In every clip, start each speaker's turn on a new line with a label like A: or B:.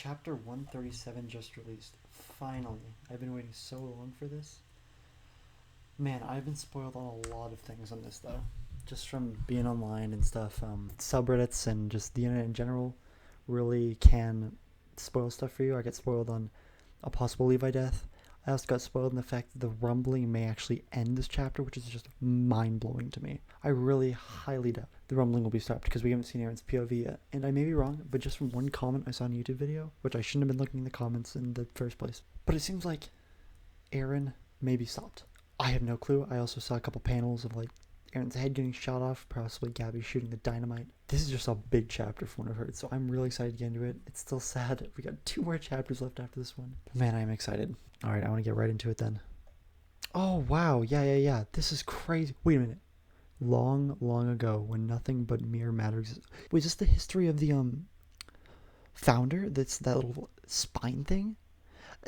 A: Chapter 137 just released. Finally. I've been waiting so long for this. Man, I've been spoiled on a lot of things on this, though. Just from being online and stuff. Subreddits and just the internet in general really can spoil stuff for you. I get spoiled on a possible Levi death. I also got spoiled in the fact that the rumbling may actually end this chapter, which is just mind-blowing to me. I really highly doubt the rumbling will be stopped because we haven't seen Aaron's POV yet. And I may be wrong, but just from one comment I saw in a YouTube video, which I shouldn't have been looking in the comments in the first place. But it seems like Aaron may be stopped. I have no clue. I also saw a couple panels of like Aaron's head getting shot off, possibly Gabby shooting the dynamite. This is just a big chapter from what I've heard, so I'm really excited to get into it. It's still sad. We got 2 more chapters left after this one. But man, I am excited. Alright, I want to get right into it then. Oh, wow. Yeah. This is crazy. Wait a minute. Long ago, when nothing but mere matter existed. Wait, is this the history of the founder? That's that little spine thing?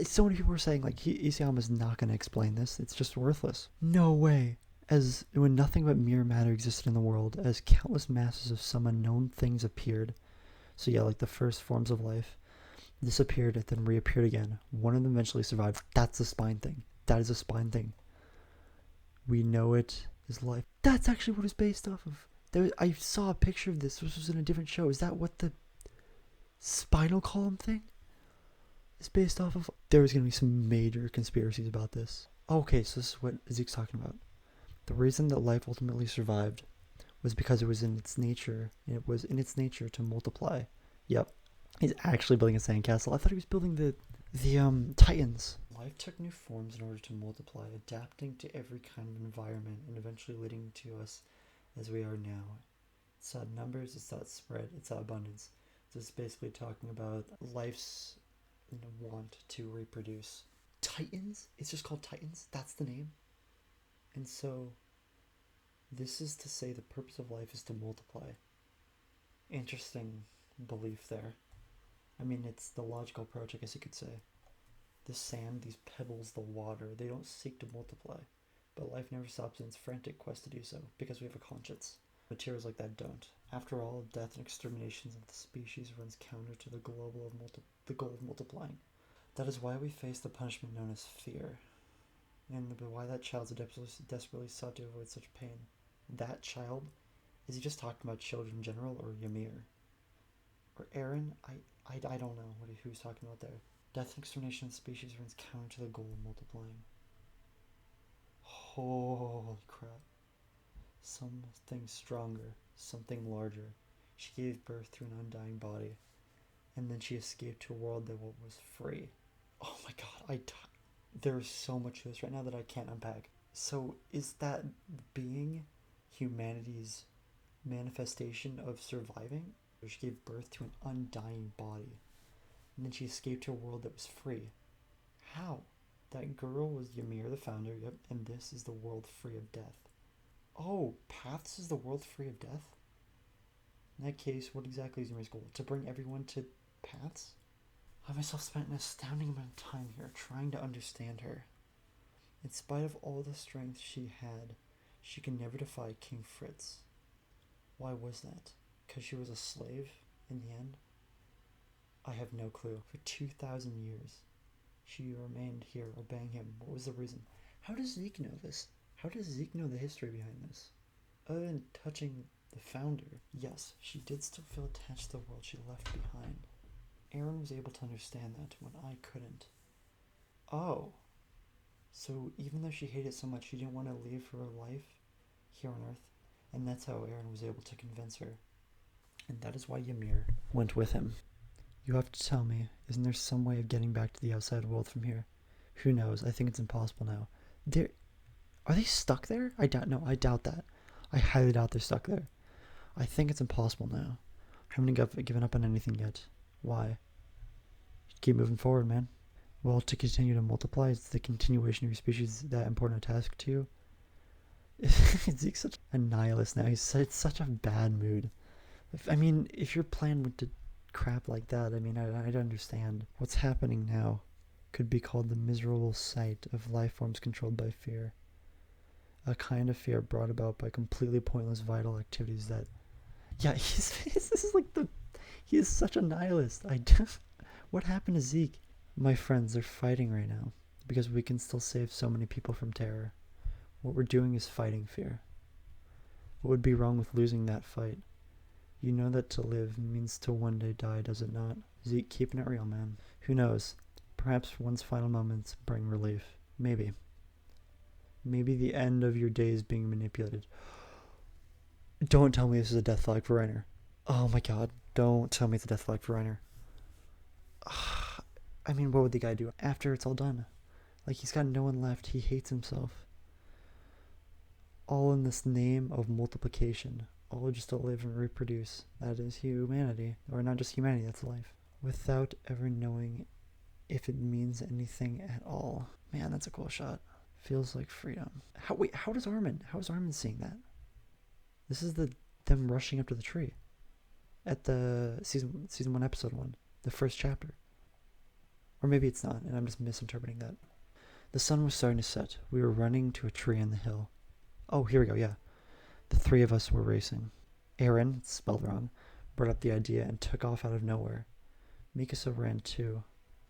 A: So many people were saying, like, Isayama's not going to explain this. It's just worthless. No way. As when nothing but mere matter existed in the world, as countless masses of some unknown things appeared. So yeah, like the first forms of life disappeared and then reappeared again. One of them eventually survived. That's the spine thing. That is a spine thing. We know it is life. That's actually what it's based off of. I saw a picture of this. This was in a different show. Is that what the spinal column thing is based off of? There was going to be some major conspiracies about this. Okay, so this is what Zeke's talking about. The reason that life ultimately survived was because it was in its nature. It was in its nature to multiply. Yep. He's actually building a sandcastle. I thought he was building the Titans. Life took new forms in order to multiply, adapting to every kind of environment and eventually leading to us as we are now. It's not numbers, it's not spread, it's not abundance. So it's basically talking about life's want to reproduce. Titans? It's just called Titans? That's the name? And so, this is to say the purpose of life is to multiply. Interesting belief there. I mean, it's the logical approach, I guess you could say. The sand, these pebbles, the water, they don't seek to multiply. But life never stops in its frantic quest to do so, because we have a conscience. Materials like that don't. After all, death and extermination of the species runs counter to the goal of multiplying. That is why we face the punishment known as fear. And why that child desperately sought to avoid such pain. That child? Is he just talking about children in general, or Ymir? Or Aaron? I don't know who he's talking about there. Death and extermination of the species runs counter to the goal of multiplying. Holy crap. Something stronger, something larger. She gave birth to an undying body. And then she escaped to a world that was free. Oh my god, there's so much to this right now that I can't unpack. So, is that being humanity's manifestation of surviving? She gave birth to an undying body. And then she escaped to a world that was free. How? That girl was Ymir, the founder, yep, and this is the world free of death. Oh, Paths is the world free of death? In that case, what exactly is Ymir's goal? To bring everyone to Paths? I myself spent an astounding amount of time here trying to understand her. In spite of all the strength she had, she could never defy King Fritz. Why was that? Because she was a slave in the end? I have no clue. For 2,000 years, she remained here obeying him. What was the reason? How does Zeke know this? How does Zeke know the history behind this? Other than touching the founder, yes, she did still feel attached to the world she left behind. Aaron was able to understand that when I couldn't. Oh. So even though she hated it so much, she didn't want to leave her life here on Earth. And that's how Aaron was able to convince her. And that is why Ymir went with him. You have to tell me, isn't there some way of getting back to the outside world from here? Who knows? I think it's impossible now. Are they stuck there? I doubt that. I highly doubt they're stuck there. I think it's impossible now. I haven't given up on anything yet. Why? Keep moving forward, man. Well, to continue to multiply, it's the continuation of your species that important a task to you. Zeke's such a nihilist now. It's such a bad mood. I mean, if your plan went to crap like that, I mean, I'd understand. What's happening now could be called the miserable sight of life forms controlled by fear. A kind of fear brought about by completely pointless vital activities that... Yeah, this is like he is such a nihilist. What happened to Zeke? My friends, they're fighting right now because we can still save so many people from terror. What we're doing is fighting fear. What would be wrong with losing that fight? You know that to live means to one day die, does it not? Zeke, keeping it real, man. Who knows? Perhaps one's final moments bring relief. Maybe. Maybe the end of your days being manipulated. Don't tell me this is a death flag for Reiner. Oh my god, don't tell me it's a death flag for Reiner. I mean, what would the guy do after it's all done? Like, he's got no one left. He hates himself. All in this name of multiplication. All just to live and reproduce. That is humanity. Or not just humanity, that's life. Without ever knowing if it means anything at all. Man, that's a cool shot. Feels like freedom. How is Armin seeing that? This is them rushing up to the tree. At the season 1, episode 1. The first chapter. Or maybe it's not, and I'm just misinterpreting that. The sun was starting to set. We were running to a tree on the hill. Oh, here we go, yeah. The three of us were racing. Aaron, spelled wrong, brought up the idea and took off out of nowhere. Mikasa ran too,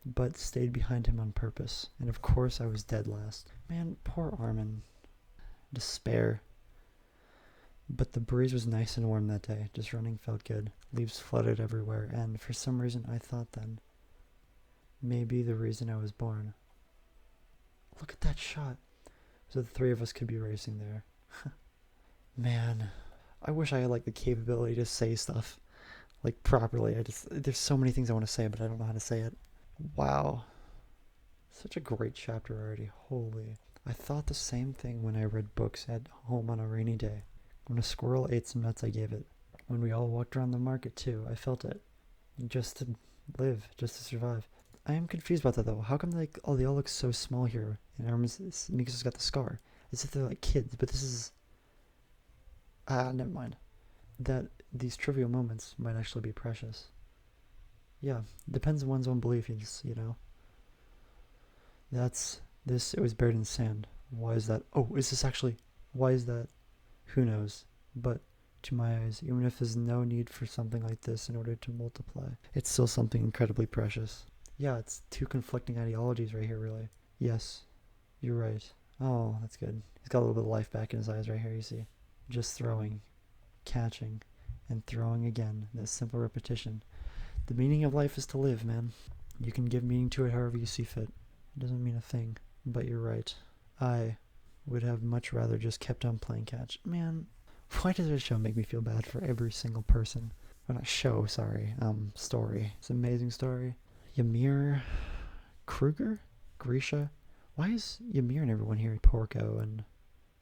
A: but stayed behind him on purpose. And of course I was dead last. Man, poor Armin. Despair. But the breeze was nice and warm that day. Just running felt good. Leaves fluttered everywhere, and for some reason I thought then, maybe the reason I was born. Look at that shot. So the three of us could be racing there. Man, I wish I had like the capability to say stuff like properly. There's so many things I want to say, but I don't know how to say it. Wow. Such a great chapter already. Holy. I thought the same thing when I read books at home on a rainy day. When a squirrel ate some nuts I gave it. When we all walked around the market too, I felt it. Just to live, just to survive. I am confused about that though. How come they all look so small here? And Mikasa's got the scar. As if they're like kids, but this is... never mind. That these trivial moments might actually be precious. Yeah, depends on one's own belief, you know. It was buried in sand. Why is that? Oh, is this actually... Why is that? Who knows? But to my eyes, even if there's no need for something like this in order to multiply, it's still something incredibly precious. Yeah, it's two conflicting ideologies right here, really. Yes, you're right. Oh, that's good. He's got a little bit of life back in his eyes right here, you see. Just throwing, catching, and throwing again. That simple repetition. The meaning of life is to live, man. You can give meaning to it however you see fit. It doesn't mean a thing. But you're right. I would have much rather just kept on playing catch. Man, why does this show make me feel bad for every single person? Well, not show, sorry. Story. It's an amazing story. Ymir, Kruger, Grisha. Why is Ymir and everyone here? Porco and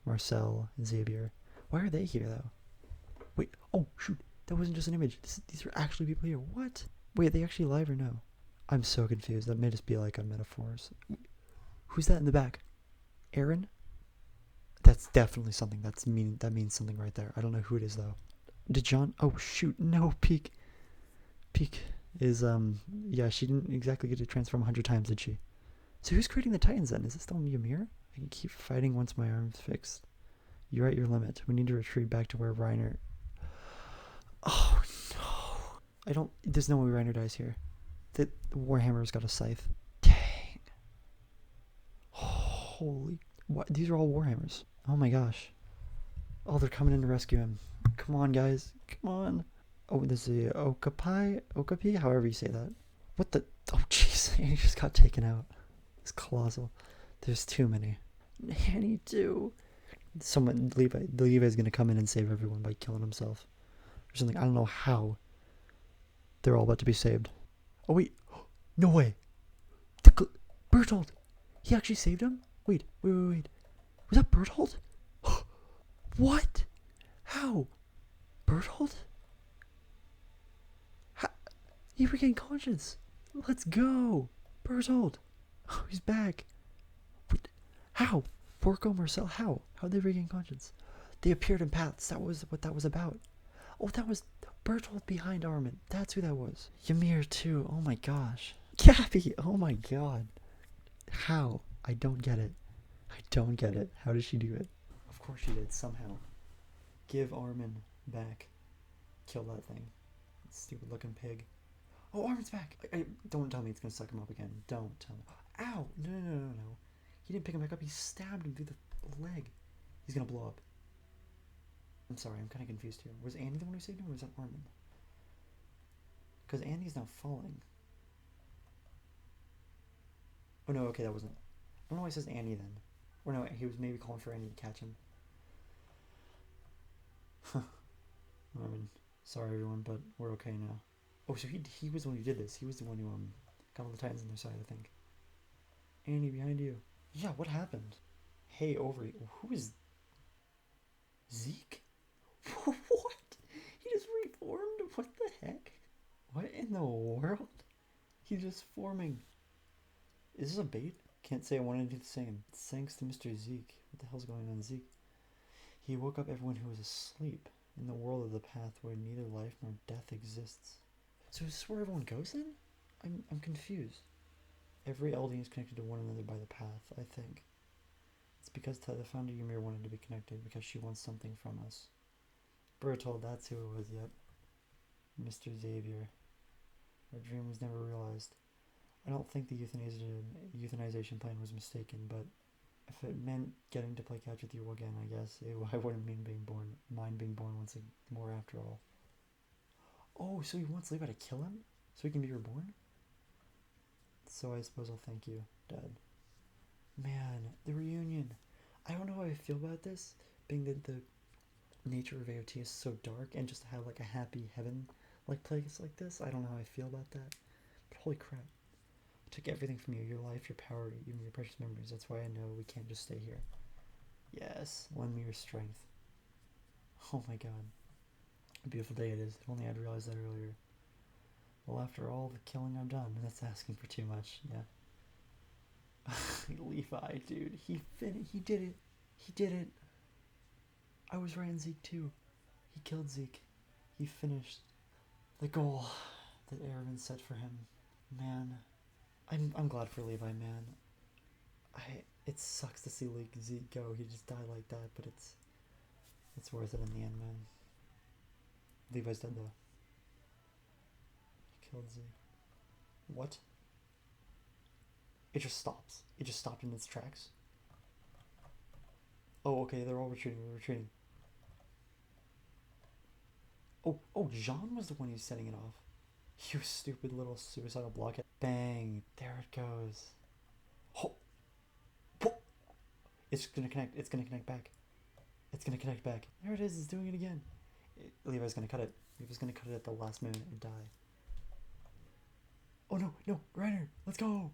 A: Marcel and Xavier. Why are they here though? Wait, oh shoot, that wasn't just an image. These are actually people here. What? Wait, are they actually alive or no? I'm so confused. That may just be like a metaphor. Who's that in the back? Aaron? That's definitely something. That means something right there. I don't know who it is though. Did John? Oh shoot, no, Peak is yeah, she didn't exactly get to transform 100 times, did she? So who's creating the Titans then? Is it still Ymir? I can keep fighting once my arm's fixed. You're at your limit. We need to retreat back to where Reiner... Oh no. There's no way Reiner dies here. The Warhammer's got a scythe. Dang. Holy... What? These are all Warhammers. Oh my gosh. Oh, they're coming in to rescue him. Come on, guys. Come on. Oh, this is Okapi, however you say that. What the... Oh, jeez. He just got taken out. It's colossal. There's too many. Nanny too. Levi's gonna come in and save everyone by killing himself. Or something. I don't know how. They're all about to be saved. Oh, wait. No way. Bertold. He actually saved him? Wait. Was that Bertold? What? How? Bertold? He regained conscience. Let's go. Bertold. Oh, he's back. Wait, how? Porco, Marcel, how? How'd they regain conscience? They appeared in paths. That was what that was about. Oh, that was Bertold behind Armin. That's who that was. Ymir too. Oh my gosh. Gabby. Oh my god. How? I don't get it. How did she do it? Of course she did, somehow. Give Armin back. Kill that thing. Stupid looking pig. Oh, Armin's back. Don't tell me it's gonna suck him up again. Don't tell me. Ow! No, no, no, no, no. He didn't pick him back up. He stabbed him through the leg. He's gonna blow up. I'm sorry. I'm kind of confused here. Was Annie the one who saved him, or was that Armin? Because Annie's now falling. Oh no. Okay, that wasn't. I don't know why it says Annie then. Or no, he was maybe calling for Annie to catch him. Armin. Sorry everyone, but we're okay now. Oh, so he was the one who did this. He was the one who got all the Titans on their side, I think. Annie, behind you. Yeah, what happened? Hey, over. Who is Zeke? What? He just reformed? What the heck? What in the world? He's just forming. Is this a bait? Can't say I wanted to do the same. Thanks to Mr. Zeke. What the hell's going on, Zeke? He woke up everyone who was asleep in the world of the path where neither life nor death exists. So is this where everyone goes then? I'm confused. Every Elding is connected to one another by the path, I think. It's because the founder Ymir wanted to be connected because she wants something from us. Bertold, that's who it was, yep. Mr. Xavier. Our dream was never realized. I don't think the euthanization plan was mistaken, but if it meant getting to play catch with you again, I guess I wouldn't mind being born once more after all. Oh, so he wants Levi to kill him so he can be reborn? So I suppose I'll thank you, Dad. Man, the reunion. I don't know how I feel about this, being that the nature of AOT is so dark, and just to have like a happy heaven like place like this. I don't know how I feel about that. But holy crap. I took everything from you, your life, your power, even your precious memories. That's why I know we can't just stay here. Yes, lend me your strength. Oh my god. A beautiful day it is. If only I'd realized that earlier. Well, after all the killing I've done, that's asking for too much, yeah. Levi, dude, he did it. He did it. I was right in Zeke too. He killed Zeke. He finished the goal that Erwin set for him. Man, I'm glad for Levi, man. It sucks to see Zeke go. He just died like that, but it's worth it in the end, man. Levi's dead though. He killed Zeke. What? It just stops. It just stopped in its tracks. Oh, okay, they're all retreating. We're retreating. Oh, Jean was the one who's setting it off. You stupid little suicidal blockhead. Bang. There it goes. Oh. It's gonna connect. It's gonna connect back. It's gonna connect back. There it is. It's doing it again. Levi's gonna cut it. Levi's gonna cut it at the last minute and die. Oh no, Reiner, let's go.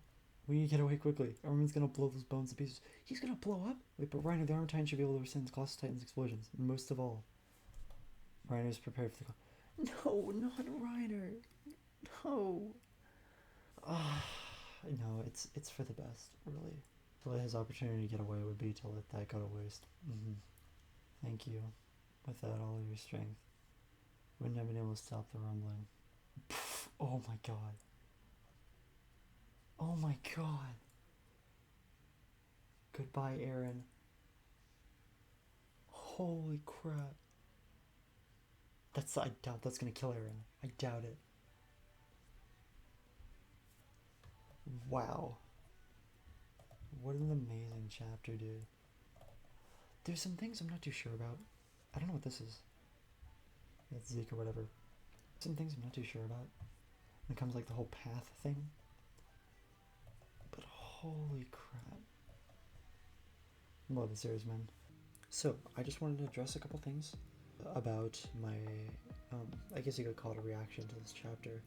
A: We need to get away quickly. Armin's gonna blow those bones to pieces. He's gonna blow up? Wait, but Reiner, the Armor Titan should be able to withstand Colossus Titan's explosions. Most of all. Reiner's prepared for the... No, not Reiner. No. No, it's for the best, really. To let his opportunity to get away would be to let that go to waste. Thank you. Without all your strength, wouldn't have been able to stop the rumbling. Oh my god. Oh my god. Goodbye, Eren. Holy crap. I doubt that's gonna kill Eren. I doubt it. Wow. What an amazing chapter, dude. There's some things I'm not too sure about. I don't know what this is. It's Zeke or whatever. Some things I'm not too sure about. When it comes like the whole path thing. But holy crap. Love the series, man. So, I just wanted to address a couple things about my, I guess you could call it a reaction to this chapter.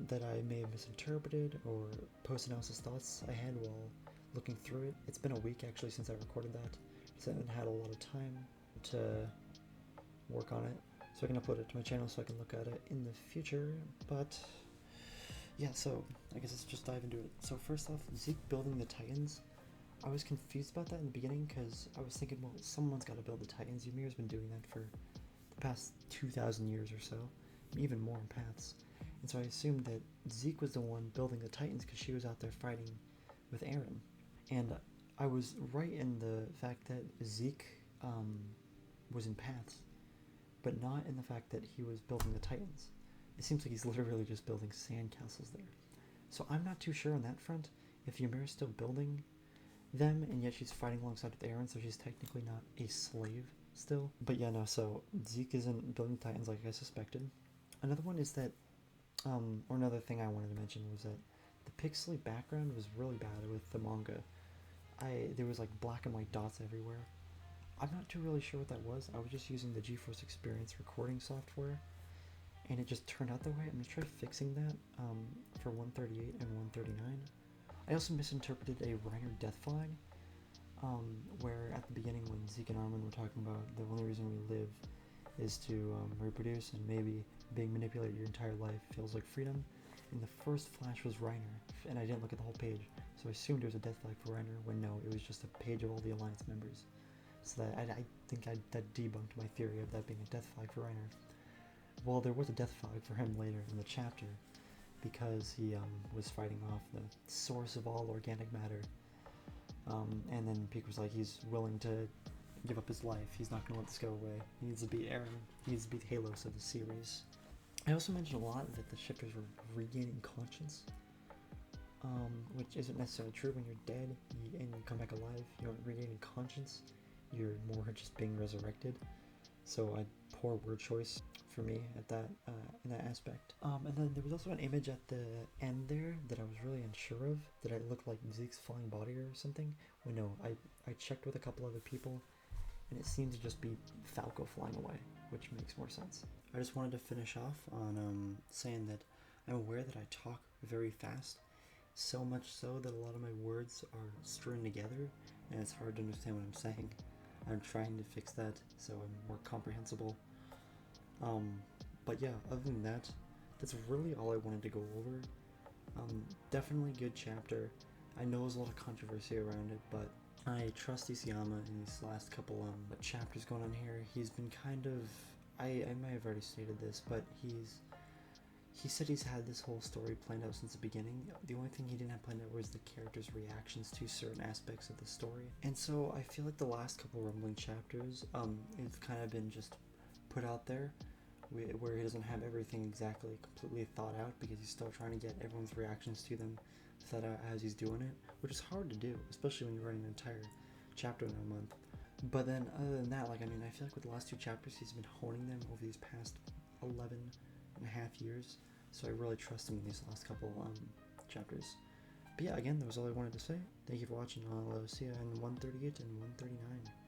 A: That I may have misinterpreted or post-analysis thoughts I had while looking through it. It's been a week actually since I recorded that, so I haven't had a lot of time to work on it, so I can upload it to my channel so I can look at it in the future. But yeah, so I guess let's just dive into it. So first off, Zeke building the Titans. I was confused about that in the beginning because I was thinking, well, someone's got to build the Titans. Ymir's been doing that for the past 2,000 years or so, even more in paths. And so I assumed that Zeke was the one building the Titans because she was out there fighting with Eren. And I was right in the fact that Zeke was in paths, but not in the fact that he was building the Titans. It seems like he's literally just building sandcastles there. So I'm not too sure on that front if Ymire's still building them, and yet she's fighting alongside with Eren, so she's technically not a slave still. But yeah, no, so Zeke isn't building Titans like I suspected. Another one is that, or another thing I wanted to mention was that the pixely background was really bad with the manga. There was like black and white dots everywhere. I'm not too really sure what that was. I was just using the GeForce Experience recording software, and it just turned out that way. I'm gonna try fixing that for 138 and 139. I also misinterpreted a Reiner death flag, where at the beginning when Zeke and Armin were talking about the only reason we live is to reproduce, and maybe being manipulated your entire life feels like freedom. And the first flash was Reiner, and I didn't look at the whole page, so I assumed there was a death flag for Reiner, when no, it was just a page of all the Alliance members. So that I think that debunked my theory of that being a death flag for Reiner. Well, there was a death flag for him later in the chapter, because he was fighting off the source of all organic matter. And then Pieck was like, he's willing to give up his life. He's not going to let this go away. He needs to beat Eren. He needs to beat Halos of the series. I also mentioned a lot that the shippers were regaining conscience, which isn't necessarily true. When you're dead and you come back alive, you aren't regaining conscience. You're more just being resurrected. So poor word choice for me at that in that aspect. And then there was also an image at the end there that I was really unsure of, that it looked like Zeke's flying body or something. Well, no, I checked with a couple other people, and it seemed to just be Falco flying away, which makes more sense. I just wanted to finish off on saying that I'm aware that I talk very fast, so much so that a lot of my words are strewn together, and it's hard to understand what I'm saying. I'm trying to fix that so I'm more comprehensible. But yeah, other than that, that's really all I wanted to go over. Definitely good chapter. I know there's a lot of controversy around it, but I trust Isayama in these last couple chapters going on here. He's been kind of, I might have already stated this, but he said he's had this whole story planned out since the beginning. The only thing he didn't have planned out was the characters' reactions to certain aspects of the story. And so I feel like the last couple rumbling chapters, it's kind of been just put out there, where he doesn't have everything exactly completely thought out, because he's still trying to get everyone's reactions to them thought out as he's doing it, which is hard to do, especially when you're writing an entire chapter in a month. But then other than that, I feel like with the last two chapters, he's been honing them over these past 11 and a half years, so I really trust him in these last couple chapters. But yeah, again, that was all I wanted to say. Thank you for watching. I'll see you in 138 and 139.